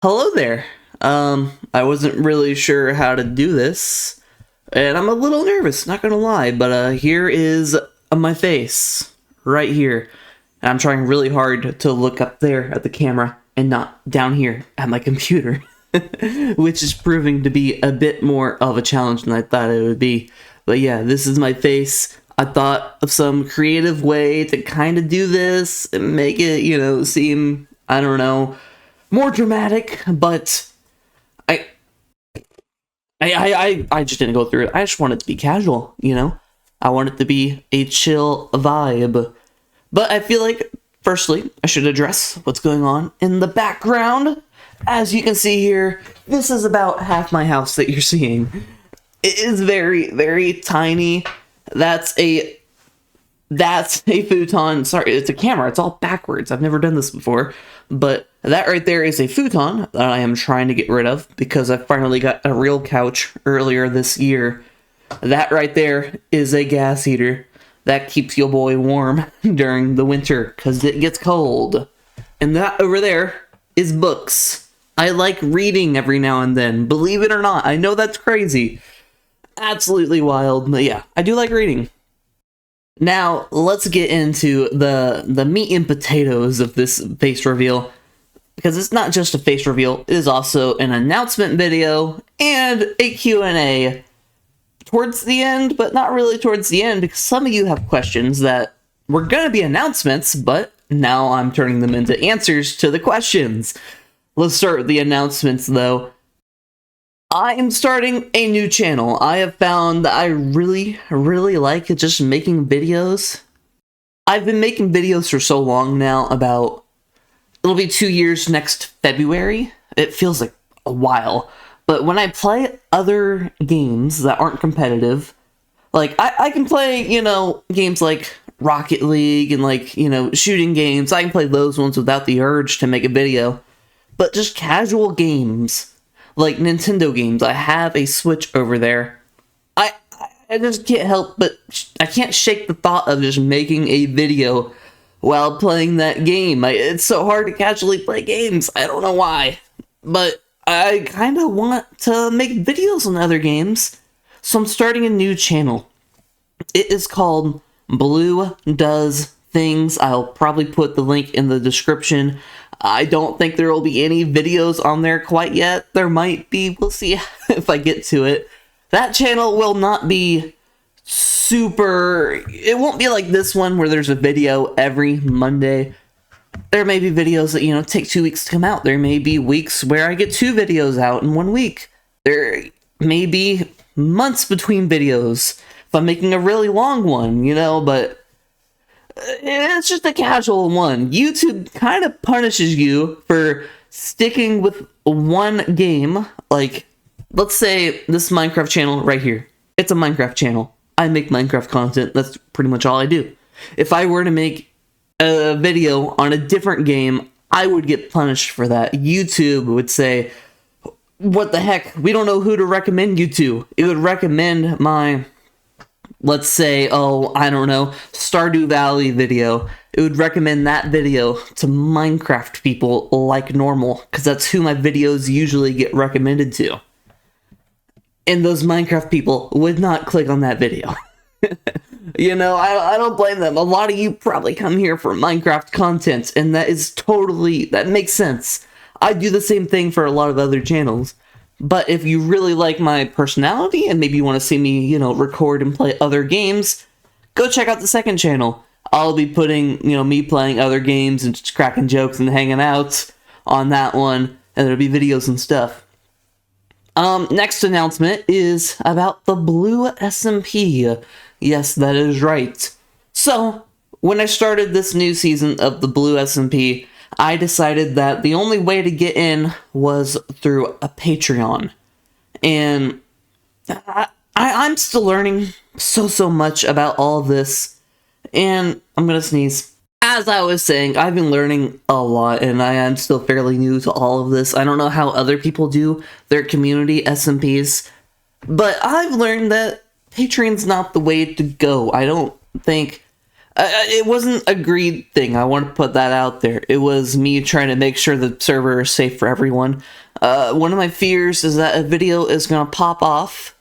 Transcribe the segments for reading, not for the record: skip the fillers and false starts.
Hello there. I wasn't really sure how to do this, and I'm a little nervous, not gonna lie, but here is my face, right here. And I'm trying really hard to look up there at the camera and not down here at my computer, which is proving to be a bit more of a challenge than I thought it would be. But yeah, this is my face. I thought of some creative way to kind of do this and make it, seem, I don't know, more dramatic, but I, I just didn't go through it. I just want it to be casual, I want it to be a chill vibe. But I feel like, firstly, I should address what's going on in the background. As you can see here, this is about half my house that you're seeing. It is very, very tiny. That's a futon. Sorry, it's a camera. It's all backwards. I've never done this before. But that right there is a futon that I am trying to get rid of because I finally got a real couch earlier this year. That right there is a gas heater that keeps your boy warm during the winter because it gets cold. And that over there is books. I like reading every now and then. Believe it or not, I know that's crazy. Absolutely wild, but yeah, I do like reading. Now, let's get into the meat and potatoes of this face reveal, because it's not just a face reveal, it is also an announcement video and a Q&A towards the end, but not really towards the end, because some of you have questions that were going to be announcements, but now I'm turning them into answers to the questions. Let's start with the announcements, though. I am starting a new channel. I have found that I really, really like just making videos. I've been making videos for so long now, it'll be 2 years next February. It feels like a while. But when I play other games that aren't competitive, like, I can play, games like Rocket League and, shooting games. I can play those ones without the urge to make a video. But just casual games, like Nintendo games. I have a Switch over there. I just can't help but I can't shake the thought of just making a video while playing that game. It's so hard to casually play games. I don't know why. But I kind of want to make videos on other games. So I'm starting a new channel. It is called Blue Does Things. I'll probably put the link in the description. I don't think there will be any videos on there quite yet. There might be. We'll see if I get to it. That channel will not be super... It won't be like this one where there's a video every Monday. There may be videos that, take 2 weeks to come out. There may be weeks where I get 2 videos out in 1 week. There may be months between videos if I'm making a really long one, but... It's just a casual one. YouTube kind of punishes you for sticking with one game. Like, let's say this Minecraft channel right here. It's a Minecraft channel. I make Minecraft content. That's pretty much all I do. If I were to make a video on a different game, I would get punished for that. YouTube would say, what the heck? We don't know who to recommend you to. It would recommend my... Let's say, I don't know, Stardew Valley video. It would recommend that video to Minecraft people like normal, because that's who my videos usually get recommended to. And those Minecraft people would not click on that video. I don't blame them. A lot of you probably come here for Minecraft content, and that makes sense. I do the same thing for a lot of other channels. But if you really like my personality and maybe you want to see me, record and play other games, go check out the second channel. I'll be putting, me playing other games and just cracking jokes and hanging out on that one. And there'll be videos and stuff. Next announcement is about the Blue SMP. Yes, that is right. So, when I started this new season of the Blue SMP, I decided that the only way to get was through a Patreon. And I'm still learning so much about all of this. And I'm gonna sneeze. As I was saying, I've been learning a lot, and I am still fairly new to all of this. I don't know how other people do their community SMPs, but I've learned that Patreon's not the way to go. I don't think It wasn't a greed thing. I want to put that out there. It was me trying to make sure the server is safe for everyone. One of my fears is that a video is going to pop off,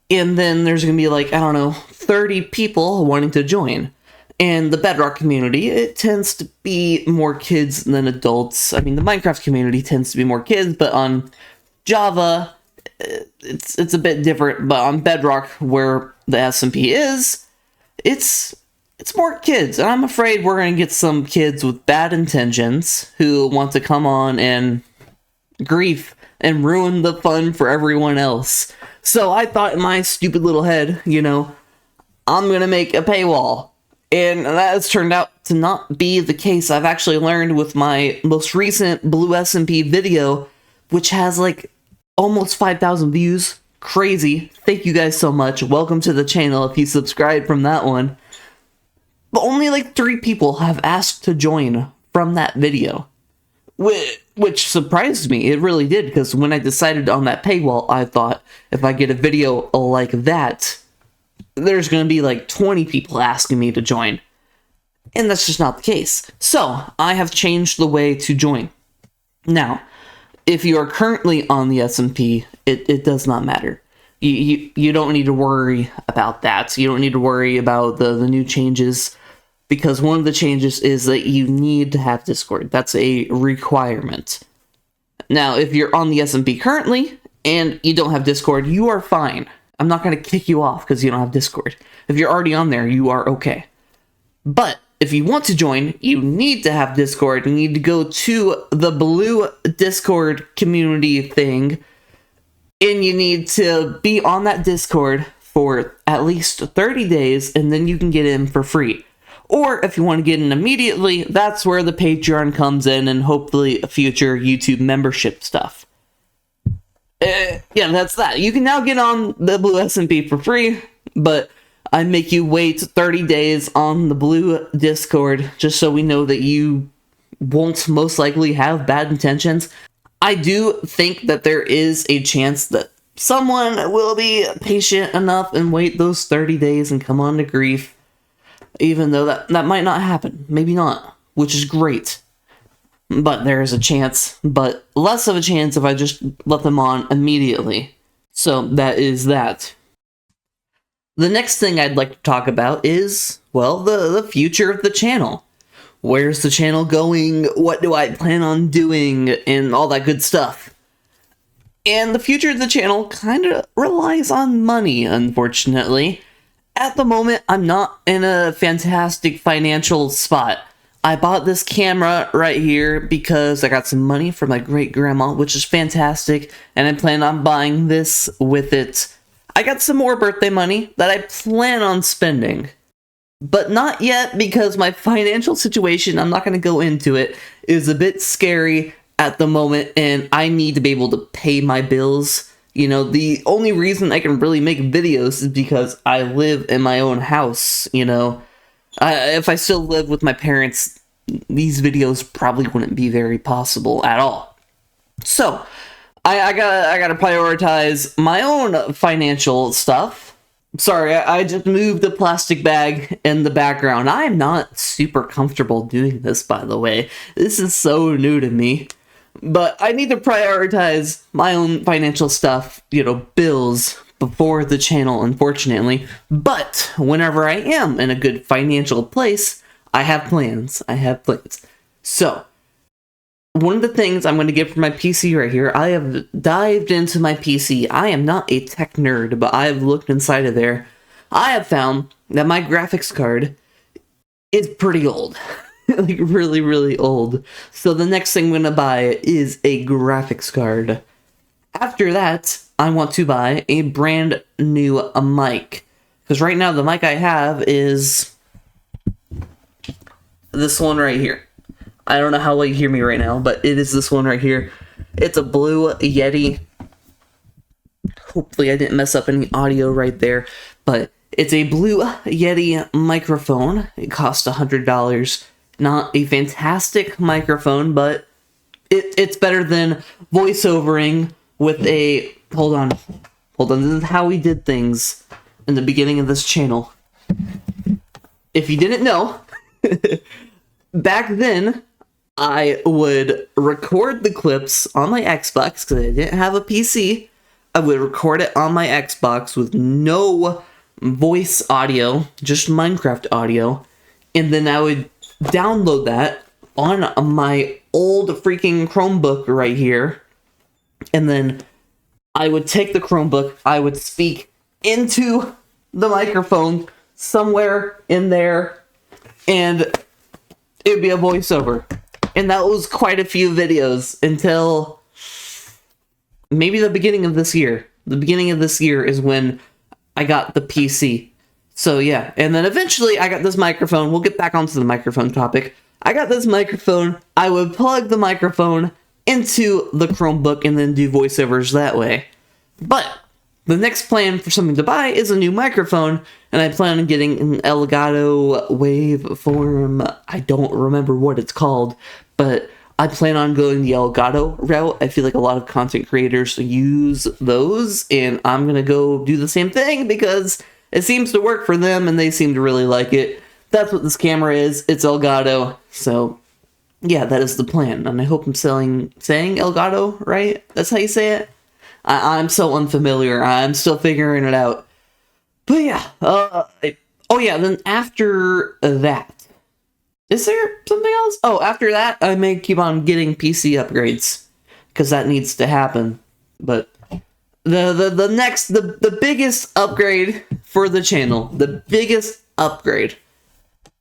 and then there's going to be like, I don't know, 30 people wanting to join. And the Bedrock community, it tends to be more kids than adults. I mean, the Minecraft community tends to be more kids, but on Java, it's a bit different. But on Bedrock, where the SMP is, it's more kids. And I'm afraid we're going to get some kids with bad intentions who want to come on and grief and ruin the fun for everyone else. So I thought in my stupid little head, I'm going to make a paywall. And that has turned out to not be the case. I've actually learned with my most recent Blue SMP video, which has like almost 5,000 views. Crazy. Thank you guys so much. Welcome to the channel if you subscribed from that one. But only like 3 people have asked to join from that video. Which surprised me. It really did, because when I decided on that paywall, I thought if I get a video like that, there's going to be like 20 people asking me to join. And that's just not the case. So, I have changed the way to join. Now, if you are currently on the SMP, it does not matter. You don't need to worry about that. You don't need to worry about the new changes, because one of the changes is that you need to have Discord. That's a requirement. Now, if you're on the SMP currently and you don't have Discord, you are fine. I'm not going to kick you off because you don't have Discord. If you're already on there, you are okay. But if you want to join, you need to have Discord. You need to go to the Blue Discord community thing, and you need to be on that Discord for at least 30 days, and then you can get in for free. Or if you want to get in immediately, that's where the Patreon comes in, and hopefully future YouTube membership stuff. Yeah, that's that. You can now get on the Blue SMP for free, but I make you wait 30 days on the Blue Discord just so we know that you won't most likely have bad intentions. I do think that there is a chance that someone will be patient enough and wait those 30 days and come on to grief, even though that might not happen. Maybe not, which is great. But there is a chance, but less of a chance if I just let them on immediately. So that is that. The next thing I'd like to talk about is, well, the future of the channel. Where's the channel going? What do I plan on doing? And all that good stuff. And the future of the channel kind of relies on money, unfortunately. At the moment, I'm not in a fantastic financial spot. I bought this camera right here because I got some money from my great-grandma, which is fantastic, and I plan on buying this with it. I got some more birthday money that I plan on spending, but not yet because my financial situation, I'm not going to go into it, is a bit scary at the moment, and I need to be able to pay my bills. The only reason I can really make videos is because I live in my own house, If I still live with my parents, these videos probably wouldn't be very possible at all. So, I gotta prioritize my own financial stuff. Sorry, I just moved the plastic bag in the background. I'm not super comfortable doing this, by the way. This is so new to me. But I need to prioritize my own financial stuff, bills, before the channel, unfortunately. But whenever I am in a good financial place, I have plans. So, one of the things I'm going to get for my PC right here, I have dived into my PC. I am not a tech nerd, but I have looked inside of there. I have found that my graphics card is pretty old. Like, really, really old. So the next thing I'm going to buy is a graphics card. After that, I want to buy a brand new mic. Because right now, the mic I have is this one right here. I don't know how well you hear me right now, but it is this one right here. It's a Blue Yeti. Hopefully I didn't mess up any audio right there. But it's a Blue Yeti microphone. It cost $100. Not a fantastic microphone, but it's better than voiceovering with a... Hold on. This is how we did things in the beginning of this channel. if you didn't know, back then, I would record the clips on my Xbox because I didn't have a PC. I would record it on my Xbox with no voice audio, just Minecraft audio, and then I would download that on my old freaking Chromebook right here, and then I would take the Chromebook, I would speak into the microphone somewhere in there, and it would be a voiceover. And that was quite a few videos until maybe the beginning of this year. The beginning of this year is when I got the PC. So yeah, and then eventually I got this microphone. We'll get back onto the microphone topic. I got this microphone. I would plug the microphone into the Chromebook and then do voiceovers that way. But the next plan for something to buy is a new microphone, and I plan on getting an Elgato Waveform. I don't remember what it's called, but I plan on going the Elgato route. I feel like a lot of content creators use those, and I'm going to go do the same thing because it seems to work for them, and they seem to really like it. That's what this camera is. It's Elgato. So, yeah, that is the plan, and I hope I'm saying Elgato right? That's how you say it? I'm so unfamiliar. I'm still figuring it out. But yeah, oh yeah, then after that, is there something else? Oh, after that, I may keep on getting PC upgrades, because that needs to happen. But the next, the biggest upgrade for the channel, the biggest upgrade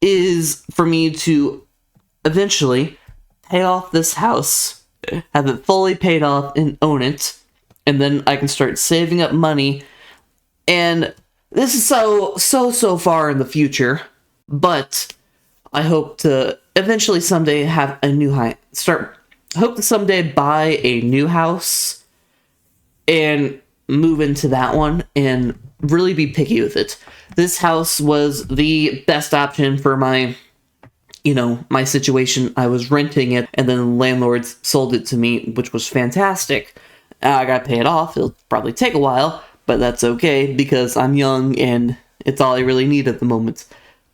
is for me to eventually pay off this house, have it fully paid off and own it. And then I can start saving up money. And this is so far in the future. But I hope to eventually someday have a new I hope to someday buy a new house and move into that one and really be picky with it. This house was the best option for my situation. I was renting it, and then the landlords sold it to me, which was fantastic. I gotta pay it off. It'll probably take a while, but that's okay because I'm young and it's all I really need at the moment.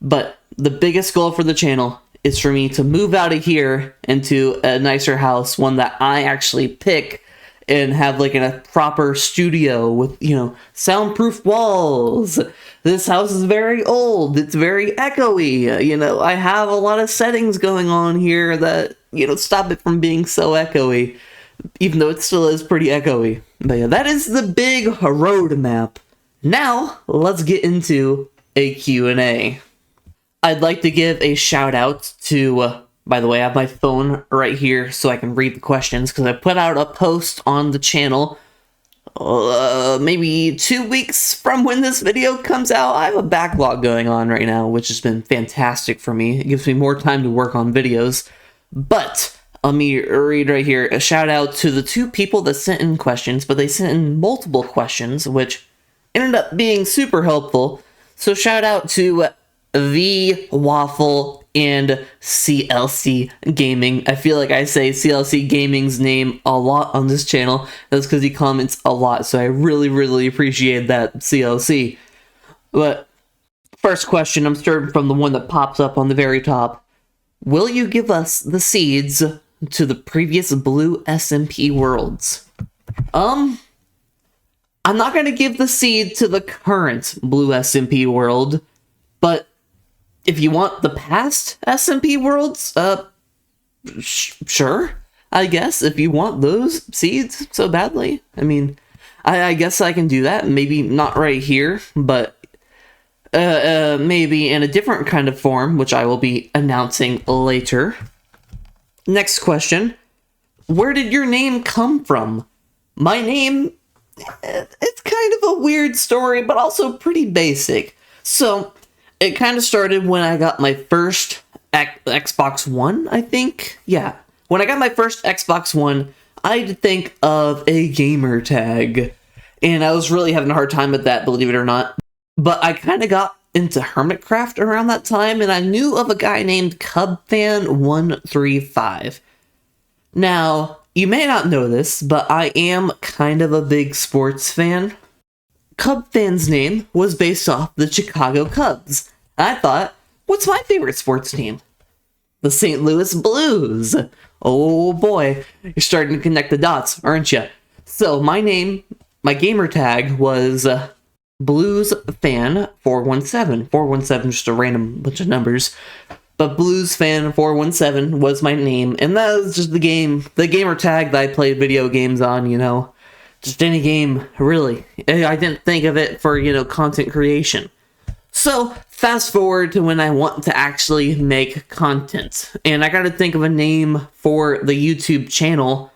But the biggest goal for the channel is for me to move out of here into a nicer house, one that I actually pick, and have like a proper studio with, soundproof walls. This house is very old. It's very echoey. I have a lot of settings going on here that, stop it from being so echoey. Even though it still is pretty echoey. But yeah, that is the big roadmap. Now, let's get into a Q&A. I'd like to give a shout out to, by the way, I have my phone right here so I can read the questions, because I put out a post on the channel maybe 2 weeks from when this video comes out. I have a backlog going on right now, which has been fantastic for me. It gives me more time to work on videos. But let me read right here. A shout out to the 2 people that sent in questions, but they sent in multiple questions, which ended up being super helpful. So shout out to The Waffle and CLC Gaming. I feel like I say CLC Gaming's name a lot on this channel. That's because he comments a lot, so I really appreciate that, CLC. But first question, I'm starting from the one that pops up on the very top. Will you give us the seeds to the previous blue SMP worlds? I'm not going to give the seed to the current blue SMP world, but if you want the past SMP worlds, sure, I guess, if you want those seeds so badly. I mean, I guess I can do that. Maybe not right here, but maybe in a different kind of form, which I will be announcing later. Next question. Where did your name come from? My name, it's kind of a weird story, but also pretty basic. So, it kind of started when I got my first Xbox One, I think. Yeah. When I got my first Xbox One, I had to think of a gamer tag. And I was really having a hard time with that, believe it or not. But I kind of got into Hermitcraft around that time, and I knew of a guy named Cubfan135. Now, you may not know this, but I am kind of a big sports fan. Cubfan's name was based off the Chicago Cubs. I thought, what's my favorite sports team? The St. Louis Blues. Oh boy, you're starting to connect the dots, aren't you? So my gamer tag was Blues Fan 417. 417, just a random bunch of numbers. But Blues Fan 417 was my name, and that was just the gamer tag that I played video games on, you know. Just any game, really. I didn't think of it for, you know, content creation. So, fast forward to when I want to actually make content. And I gotta think of a name for the YouTube channel.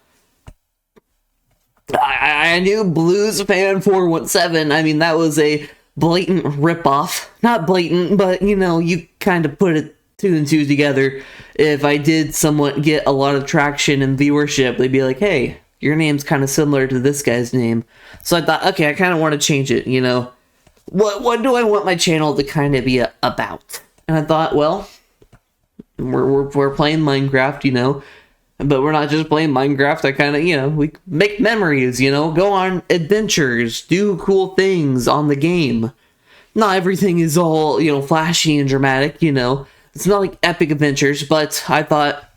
I knew Blues Fan 417. I mean, that was a blatant ripoff. Not blatant, but, you know, you kind of put it 2 and 2 together. If I did somewhat get a lot of traction and viewership, they'd be like, hey, your name's kind of similar to this guy's name. So I thought, okay, I kind of want to change it, you know. What do I want my channel to kind of be about? And I thought, well, we're playing Minecraft, you know, but we're not just playing Minecraft. I kind of, you know, we make memories, you know, go on adventures, do cool things on the game. Not everything is all, you know, flashy and dramatic, you know. It's not like epic adventures, but I thought,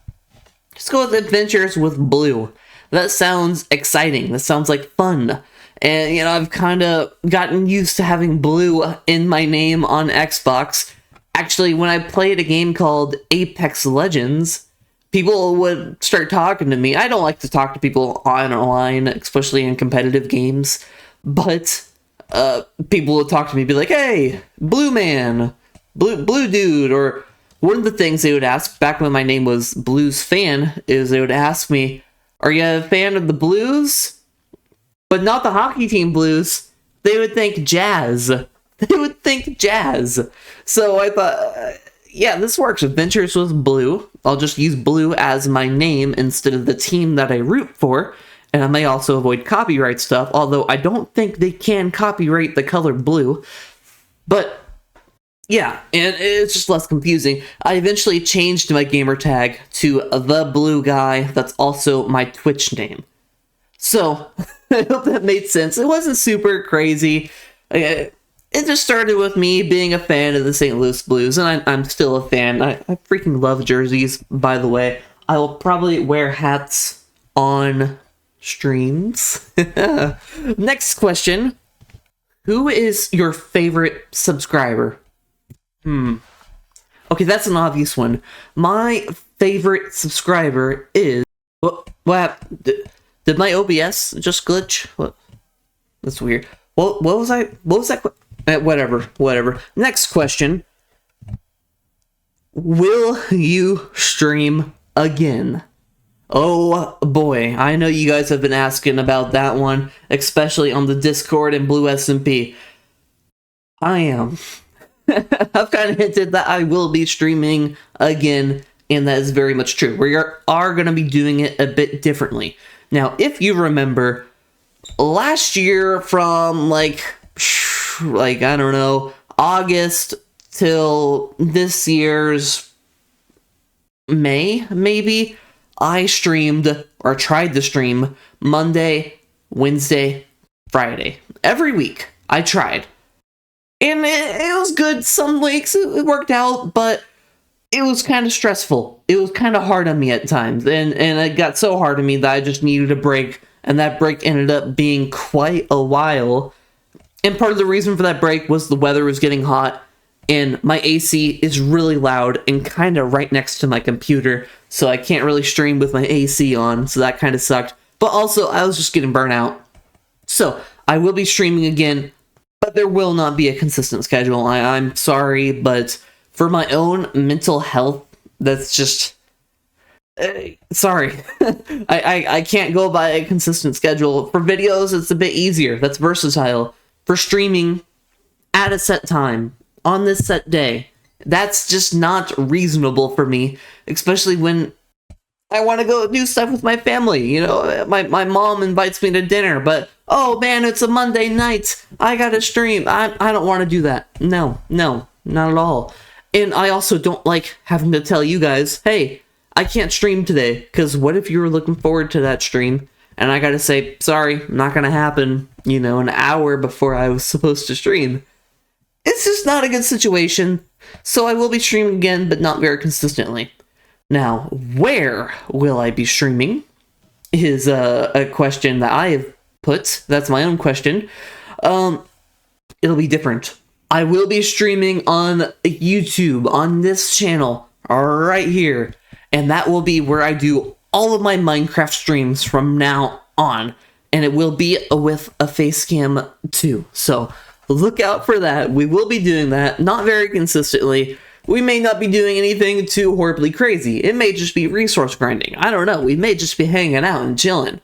just go with adventures with Blue. That sounds exciting. That sounds like fun. And, you know, I've kind of gotten used to having Blue in my name on Xbox. Actually, when I played a game called Apex Legends, people would start talking to me. I don't like to talk to people online, especially in competitive games. But people would talk to me, be like, hey, Blue Man, Blue Dude. Or one of the things they would ask, back when my name was Blues Fan, is they would ask me, are you a fan of the Blues? But not the hockey team Blues. They would think Jazz. They would think Jazz. So I thought, yeah, this works. Adventures with Blue. I'll just use Blue as my name instead of the team that I root for. And I may also avoid copyright stuff, although I don't think they can copyright the color blue. But, yeah, and it's just less confusing. I eventually changed my gamer tag to The Blue Guy. That's also my Twitch name. So, I hope that made sense. It wasn't super crazy. It just started with me being a fan of the St. Louis Blues, and I'm still a fan. I freaking love jerseys, by the way. I will probably wear hats on streams. Next question. Who is your favorite subscriber? Okay, that's an obvious one. My favorite subscriber is... What? Did my OBS just glitch? What? That's weird. What was that? Whatever. Next question. Will you stream again? Oh boy, I know you guys have been asking about that one, especially on the Discord and Blue SMP. I am. I've kind of hinted that I will be streaming again, and that is very much true. We are going to be doing it a bit differently. Now, if you remember, last year from like, I don't know, August till this year's May, maybe, I streamed, or tried to stream, Monday, Wednesday, Friday. Every week, I tried. And it was good some weeks, it worked out, but it was kind of stressful. It was kind of hard on me at times, and it got so hard on me that I just needed a break, and that break ended up being quite a while. And part of the reason for that break was the weather was getting hot, and my AC is really loud and kind of right next to my computer, so I can't really stream with my AC on, so that kind of sucked. But also, I was just getting burnt out. So, I will be streaming again, but there will not be a consistent schedule. I'm sorry, but for my own mental health, that's just... sorry. I can't go by a consistent schedule. For videos, it's a bit easier. That's versatile. For streaming, at a set time, on this set day, that's just not reasonable for me, especially when I want to go do stuff with my family. You know, my mom invites me to dinner, but, oh man, it's a Monday night, I gotta stream. I don't want to do that. No, not at all. And I also don't like having to tell you guys, hey, I can't stream today, because what if you were looking forward to that stream, and I gotta say, sorry, not gonna happen, you know, an hour before I was supposed to stream. It's just not a good situation. So I will be streaming again, but not very consistently. Now, where will I be streaming is a question that I have put. That's my own question. It'll be different. I will be streaming on YouTube, on this channel, right here. And that will be where I do all of my Minecraft streams from now on. And it will be with a face cam too. So look out for that. We will be doing that, not very consistently. We may not be doing anything too horribly crazy. It may just be resource grinding. I don't know. We may just be hanging out and chilling.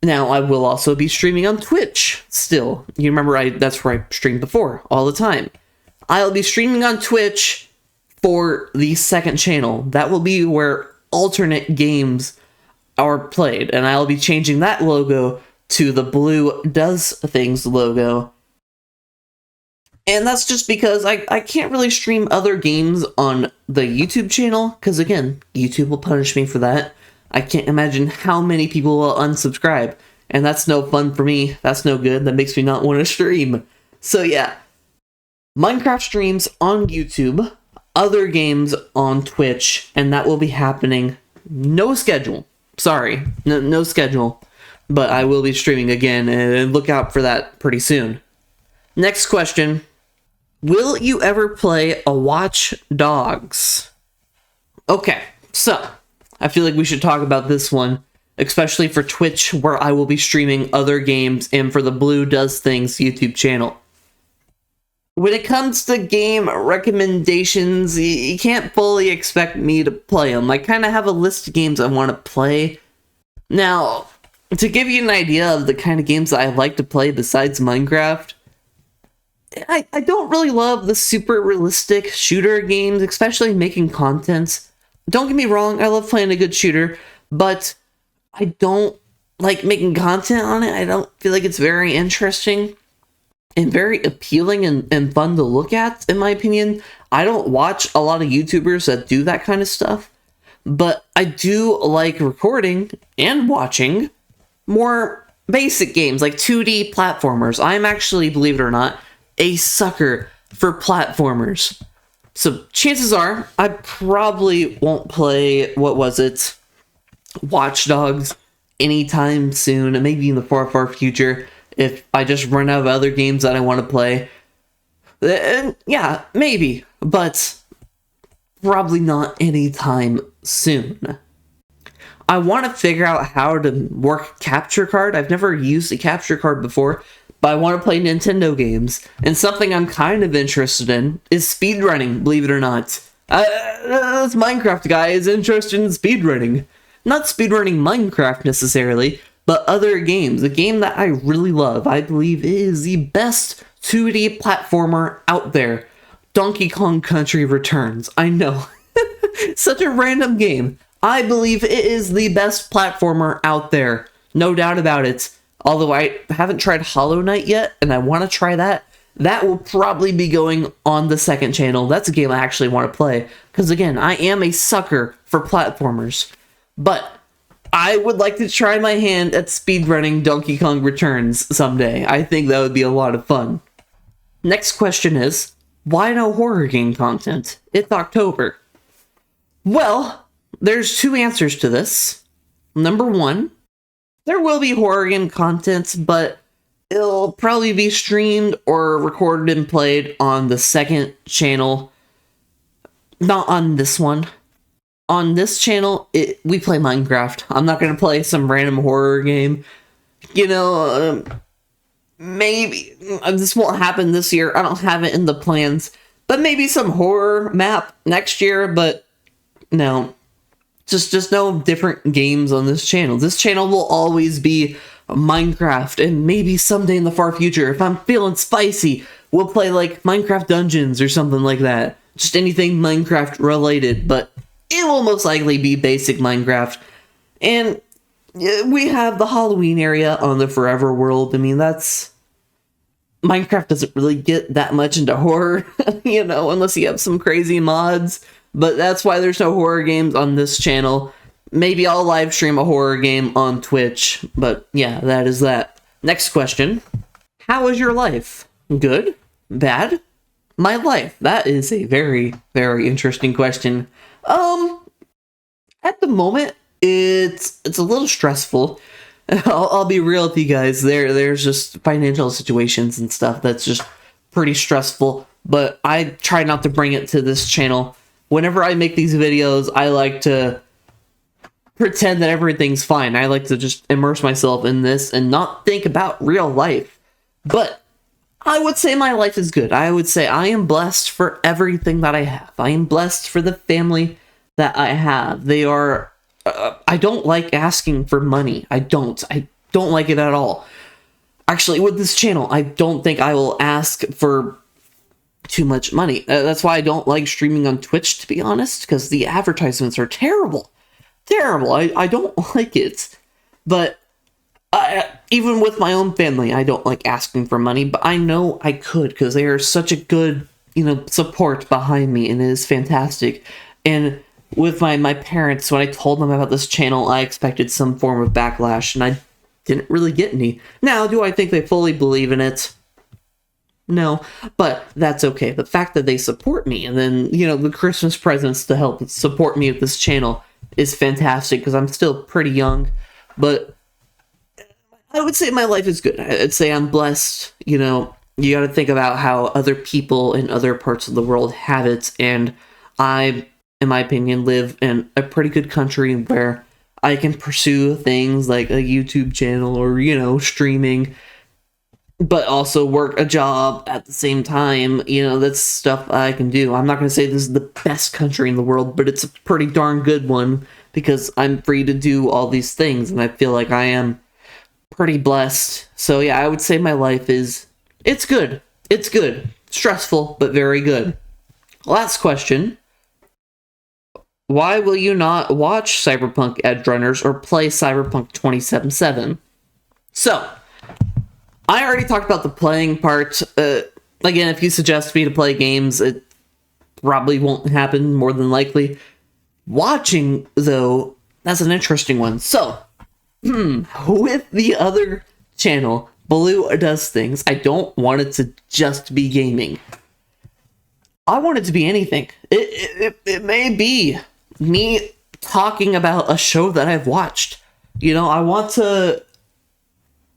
Now, I will also be streaming on Twitch still. You remember, that's where I streamed before, all the time. I'll be streaming on Twitch for the second channel. That will be where alternate games are played. And I'll be changing that logo to the Blue Does Things logo. And that's just because I can't really stream other games on the YouTube channel. Because again, YouTube will punish me for that. I can't imagine how many people will unsubscribe. And that's no fun for me. That's no good. That makes me not want to stream. So yeah. Minecraft streams on YouTube. Other games on Twitch. And that will be happening. No schedule. Sorry. No schedule. But I will be streaming again. And look out for that pretty soon. Next question. Will you ever play a Watch Dogs? Okay. So I feel like we should talk about this one, especially for Twitch, where I will be streaming other games, and for the Blue Does Things YouTube channel. When it comes to game recommendations, you can't fully expect me to play them. I kind of have a list of games I want to play. Now, to give you an idea of the kind of games that I like to play besides Minecraft, I don't really love the super realistic shooter games, especially making content. Don't get me wrong, I love playing a good shooter, but I don't like making content on it. I don't feel like it's very interesting and very appealing and fun to look at, in my opinion. I don't watch a lot of YouTubers that do that kind of stuff, but I do like recording and watching more basic games, like 2D platformers. I'm actually, believe it or not, a sucker for platformers. So chances are I probably won't play, what was it, Watch Dogs anytime soon, and maybe in the far future if I just run out of other games that I want to play. And yeah, maybe, but probably not anytime soon. I want to figure out how to work capture card. I've never used a capture card before, but I want to play Nintendo games, and something I'm kind of interested in is speedrunning, believe it or not. This Minecraft guy is interested in speedrunning. Not speedrunning Minecraft necessarily, but other games. A game that I really love, I believe is the best 2D platformer out there. Donkey Kong Country Returns. I know. Such a random game. I believe it is the best platformer out there. No doubt about it. Although I haven't tried Hollow Knight yet, and I want to try that. That will probably be going on the second channel. That's a game I actually want to play. Because again, I am a sucker for platformers. But I would like to try my hand at speedrunning Donkey Kong Returns someday. I think that would be a lot of fun. Next question is, why no horror game content? It's October. Well, there's two answers to this. Number one, there will be horror game content, but it'll probably be streamed or recorded and played on the second channel. Not on this one. On this channel, we play Minecraft. I'm not going to play some random horror game. You know, maybe this won't happen this year. I don't have it in the plans. But maybe some horror map next year, but no. Just no different games on this channel. This channel will always be Minecraft, and maybe someday in the far future, if I'm feeling spicy, we'll play like Minecraft Dungeons or something like that. Just anything Minecraft related, but it will most likely be basic Minecraft. And we have the Halloween area on the Forever World. I mean, Minecraft doesn't really get that much into horror, you know, unless you have some crazy mods. But that's why there's no horror games on this channel. Maybe I'll live stream a horror game on Twitch. But yeah, that is that. Next question. How is your life? Good? bad? My life. That is a very, very interesting question. At the moment, it's a little stressful. I'll be real with you guys. There's just financial situations and stuff that's just pretty stressful. But I try not to bring it to this channel. Whenever I make these videos, I like to pretend that everything's fine. I like to just immerse myself in this and not think about real life. But I would say my life is good. I would say I am blessed for everything that I have. I am blessed for the family that I have. They are... I don't like asking for money. I don't like it at all. Actually, with this channel, I don't think I will ask for too much money. That's why I don't like streaming on Twitch, to be honest, because the advertisements are terrible. Terrible. I don't like it. But even with my own family, I don't like asking for money, but I know I could, because they are such a good, support behind me, and it is fantastic. And with my parents, when I told them about this channel, I expected some form of backlash, and I didn't really get any. Now, do I think they fully believe in it? No, but that's okay. The fact that they support me, and then, the Christmas presents to help support me with this channel is fantastic, because I'm still pretty young, but I would say my life is good. I'd say I'm blessed. You gotta think about how other people in other parts of the world have it, and I, in my opinion, live in a pretty good country where I can pursue things like a YouTube channel or, streaming, but also work a job at the same time. That's stuff I can do. I'm not going to say this is the best country in the world, but it's a pretty darn good one, because I'm free to do all these things, and I feel like I am pretty blessed. So yeah, I would say my life it's good. It's good. Stressful, but very good. Last question. Why will you not watch Cyberpunk Edgerunners or play Cyberpunk 2077? So, I already talked about the playing part. Again, if you suggest me to play games, it probably won't happen, more than likely. Watching, though, that's an interesting one. So, with the other channel, Blue Does Things, I don't want it to just be gaming. I want it to be anything. It may be me talking about a show that I've watched. I want to,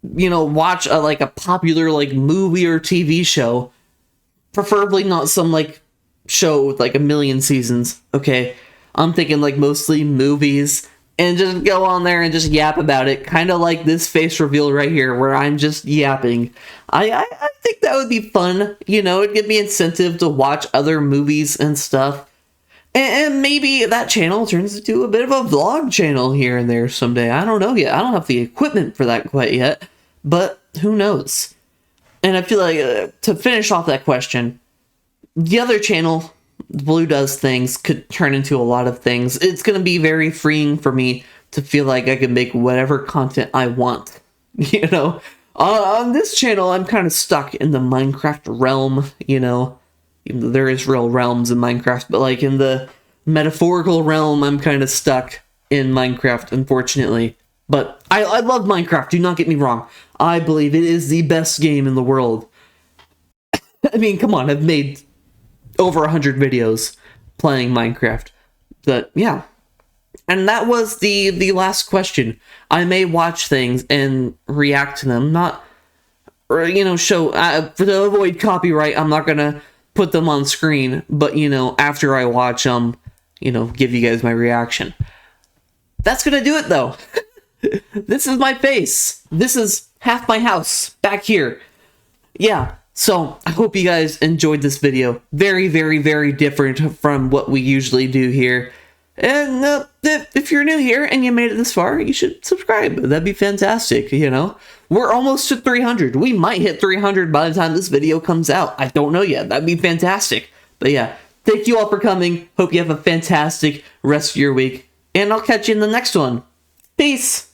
watch a popular movie or TV show, preferably not some show with a million seasons. Okay, I'm thinking mostly movies, and just go on there and just yap about it, kind of like this face reveal right here, where I'm just yapping. I think that would be fun. It'd give me incentive to watch other movies and stuff. And maybe that channel turns into a bit of a vlog channel here and there someday. I don't know yet. I don't have the equipment for that quite yet, but who knows? And I feel like, to finish off that question, the other channel, Blue Does Things, could turn into a lot of things. It's going to be very freeing for me to feel like I can make whatever content I want. On this channel, I'm kind of stuck in the Minecraft realm, There is real realms in Minecraft, but in the metaphorical realm, I'm kind of stuck in Minecraft, unfortunately. But I love Minecraft, do not get me wrong. I believe it is the best game in the world. I mean, come on, I've made over 100 videos playing Minecraft. But yeah. And that was the last question. I may watch things and react to them, not, show, to avoid copyright, I'm not gonna put them on screen, but, after I watch them, give you guys my reaction. That's gonna do it, though. This is my face. This is half my house back here. Yeah, so I hope you guys enjoyed this video. Very, very, very different from what we usually do here. And if you're new here and you made it this far, you should subscribe. That'd be fantastic, We're almost to 300. We might hit 300 by the time this video comes out. I don't know yet. That'd be fantastic. But yeah, thank you all for coming. Hope you have a fantastic rest of your week. And I'll catch you in the next one. Peace!